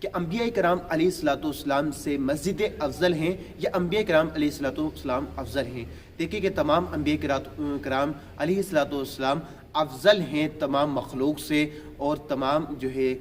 کہ انبیاء کرام علیہ الصلوۃ والسلام سے مسجد افضل ہیں یا انبیاء کرام علیہ الصلوۃ والسلام افضل ہیں؟ دیکھیے کہ تمام انبیاء کرام علیہ الصلوۃ والسلام افضل ہیں تمام مخلوق سے، اور تمام جو ہے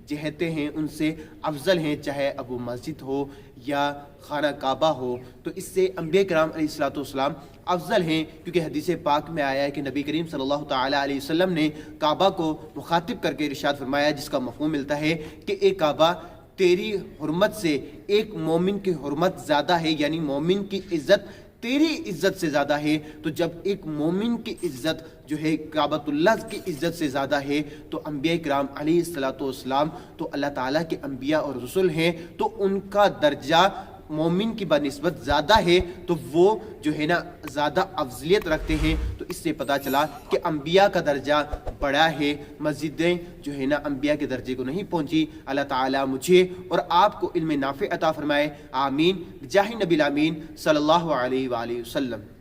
جہتیں ہیں ان سے افضل ہیں، چاہے اب وہ مسجد ہو یا خانہ کعبہ ہو، تو اس سے انبیاء کرام علیہ الصلوۃ والسلام افضل ہیں، کیونکہ حدیث پاک میں آیا ہے کہ نبی کریم صلی اللہ تعالیٰ علیہ وسلم نے کعبہ کو مخاطب کر کے ارشاد فرمایا، جس کا مفہوم ملتا ہے کہ اے کعبہ، تیری حرمت سے ایک مومن کی حرمت زیادہ ہے، یعنی مومن کی عزت تیری عزت سے زیادہ ہے۔ تو جب ایک مومن کی عزت جو ہے کعبۃ اللہ کی عزت سے زیادہ ہے، تو انبیاء کرام علیہ الصلوۃ والسلام تو اللہ تعالیٰ کے انبیاء اور رسول ہیں، تو ان کا درجہ مومن کی بنسبت زیادہ ہے، تو وہ جو ہے نا زیادہ افضلیت رکھتے ہیں۔ تو اس سے پتہ چلا کہ انبیاء کا درجہ بڑا ہے، مسجدیں جو ہے نا انبیاء کے درجے کو نہیں پہنچی۔ اللہ تعالیٰ مجھے اور آپ کو علم نافع عطا فرمائے، آمین، بجاہ نبی الامین صلی اللہ علیہ وآلہ وسلم۔